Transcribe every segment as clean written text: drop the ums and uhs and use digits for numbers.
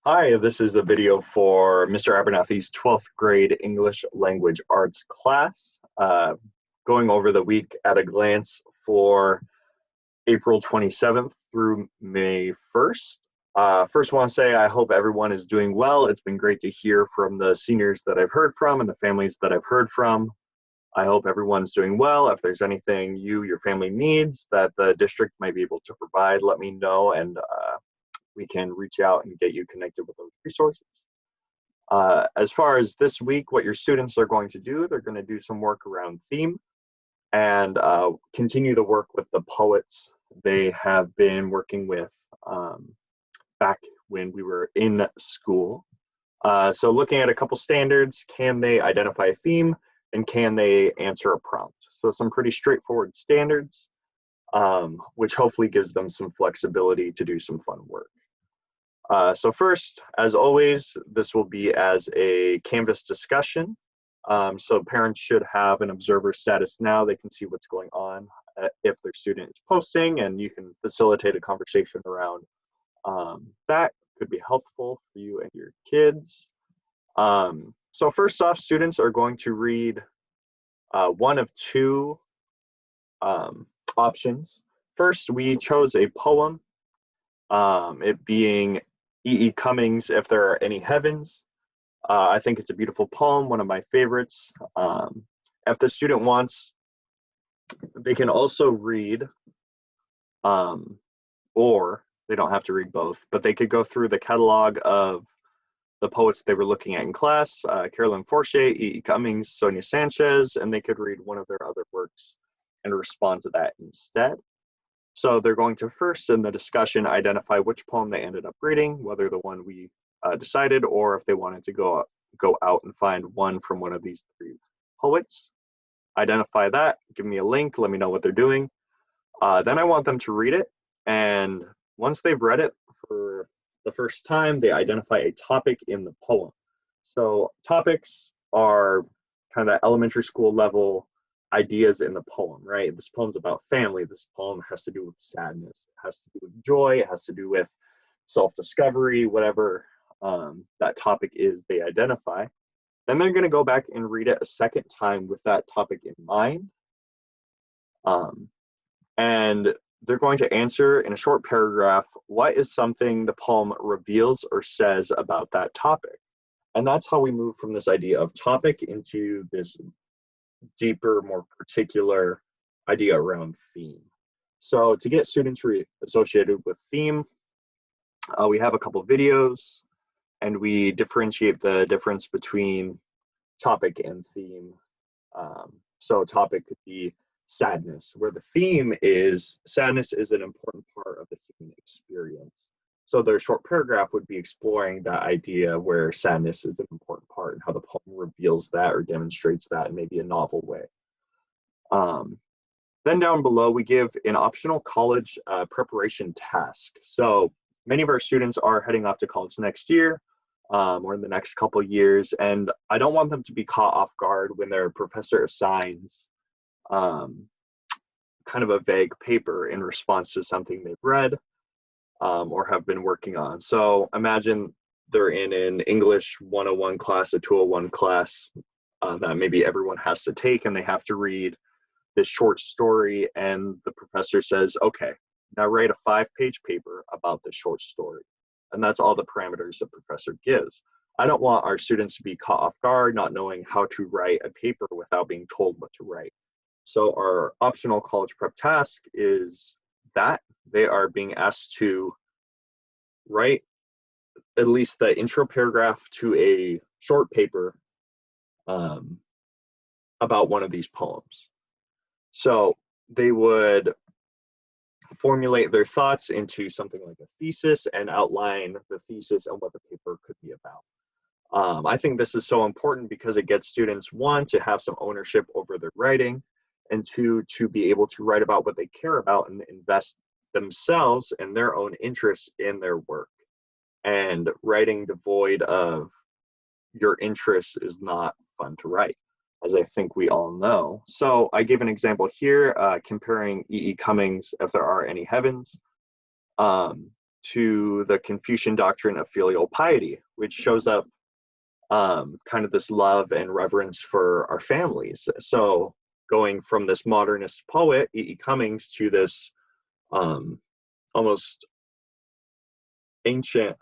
Hi, this is the video for Mr. Abernathy's 12th grade English Language Arts class, going over the week at a glance for April 27th through May 1st. First, I want to say I hope everyone is doing well. It's been great to hear from the seniors that I've heard from and the families that I've heard from. I hope everyone's doing well. If there's anything your family needs that the district might be able to provide, let me know, and we can reach out and get you connected with those resources. As far as this week, what your students are going to do, they're going to do some work around theme and continue the work with the poets they have been working with back when we were in school. So looking at a couple standards, can they identify a theme and can they answer a prompt? So some pretty straightforward standards, which hopefully gives them some flexibility to do some fun work. So first, as always, this will be as a Canvas discussion. So parents should have an observer status now. They can see what's going on if their student is posting, and you can facilitate a conversation around that. Could be helpful for you and your kids. So first off, students are going to read one of two options. First, we chose a poem, it being E. Cummings, If There Are Any Heavens. I think it's a beautiful poem, one of my favorites. If the student wants, they can also read, or they don't have to read both, but they could go through the catalog of the poets they were looking at in class, Carolyn Forche, E. Cummings, Sonia Sanchez, and they could read one of their other works and respond to that instead. So they're going to first, in the discussion, identify which poem they ended up reading, whether the one we decided, or if they wanted to go out and find one from one of these three poets. Identify that, give me a link, let me know what they're doing. Then I want them to read it, and once they've read it for the first time, they identify a topic in the poem. So topics are kind of elementary school level ideas in the poem, right? This poem's about family. This poem has to do with sadness. It has to do with joy. It has to do with self-discovery, whatever that topic is they identify. Then they're going to go back and read it a second time with that topic in mind. And they're going to answer in a short paragraph, what is something the poem reveals or says about that topic? And that's how we move from this idea of topic into this deeper, more particular idea around theme. So to get students associated with theme, we have a couple videos, and we differentiate the difference between topic and theme. So topic could be sadness, where the theme is sadness is an important part of the human experience. So their short paragraph would be exploring that idea where sadness is an important part and how the poem reveals that or demonstrates that in maybe a novel way. Then down below, we give an optional college preparation task. So many of our students are heading off to college next year or in the next couple of years, and I don't want them to be caught off guard when their professor assigns kind of a vague paper in response to something they've read or have been working on. So imagine they're in an English 101 class, a 201 class that maybe everyone has to take, and they have to read this short story, and the professor says, okay, now write a 5-page paper about this short story. And that's all the parameters the professor gives. I don't want our students to be caught off guard, not knowing how to write a paper without being told what to write. So our optional college prep task is that they are being asked to write at least the intro paragraph to a short paper about one of these poems. So they would formulate their thoughts into something like a thesis and outline the thesis and what the paper could be about. I think this is so important because it gets students, one, to have some ownership over their writing, and two, to be able to write about what they care about and invest themselves and their own interests in their work. And writing devoid of your interests is not fun to write, as I think we all know. So I gave an example here comparing E. Cummings, If There Are Any Heavens. to the Confucian doctrine of filial piety, which shows up kind of this love and reverence for our families. So going from this modernist poet, E. E. Cummings, to this almost ancient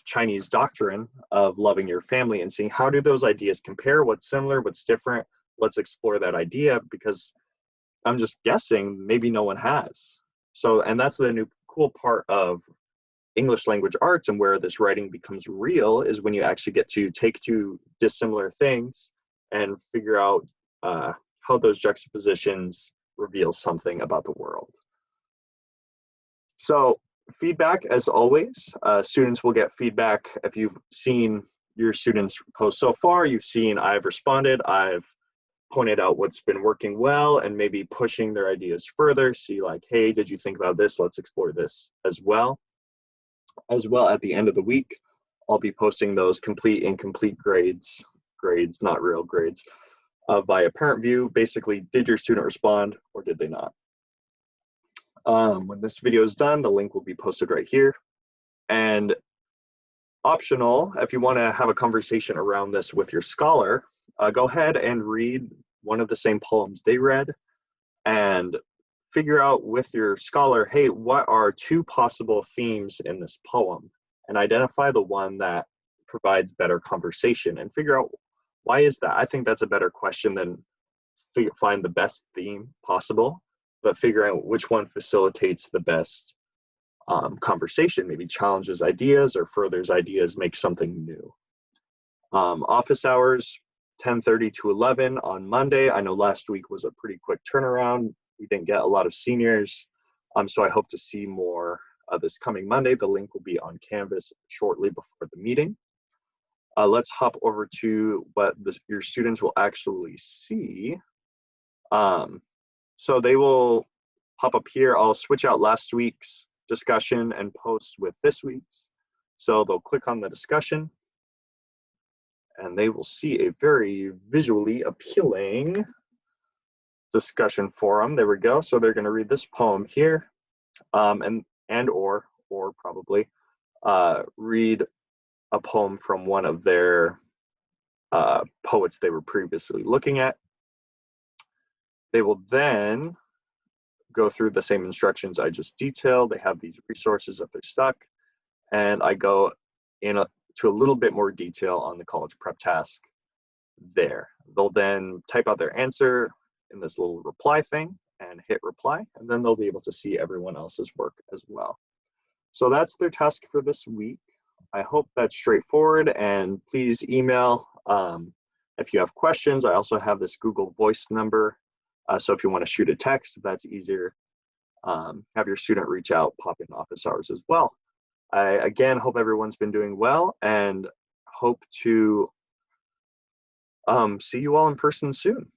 Chinese doctrine of loving your family, and seeing how do those ideas compare, what's similar, what's different. Let's explore that idea, because I'm just guessing maybe no one has. So, and that's the new cool part of English language arts, and where this writing becomes real, is when you actually get to take two dissimilar things and figure out how those juxtapositions reveal something about the world. So feedback, as always, students will get feedback. If you've seen your students post so far, you've seen I've responded, I've pointed out what's been working well, and maybe pushing their ideas further. See, like, hey, did you think about this? Let's explore this as well. As well, at the end of the week, I'll be posting those complete, incomplete grades, not real grades, via parent view. Basically, did your student respond or did they not? When this video is done, the link will be posted right here. And optional, if you want to have a conversation around this with your scholar, go ahead and read one of the same poems they read, and figure out with your scholar, hey, what are two possible themes in this poem? And identify the one that provides better conversation, and figure out why is that. I think that's a better question than find the best theme possible, but figure out which one facilitates the best conversation, maybe challenges ideas or furthers ideas, makes something new. Office hours, 10:30 to 11 on Monday. I know last week was a pretty quick turnaround. We didn't get a lot of seniors, so I hope to see more this coming Monday. The link will be on Canvas shortly before the meeting. Let's hop over to what your students will actually see. So they will pop up here. I'll switch out last week's discussion and post with this week's. So they'll click on the discussion, and they will see a very visually appealing discussion forum. There we go. So they're going to read this poem here, or probably read a poem from one of their poets they were previously looking at. They will then go through the same instructions I just detailed. They have these resources if they're stuck, and I go to a little bit more detail on the college prep task there. They'll then type out their answer in this little reply thing and hit reply, and then they'll be able to see everyone else's work as well. So that's their task for this week. I hope that's straightforward, and please email if you have questions. I also have this Google Voice number, so if you want to shoot a text, if that's easier, have your student reach out, pop in office hours as well. I, again, hope everyone's been doing well, and hope to see you all in person soon.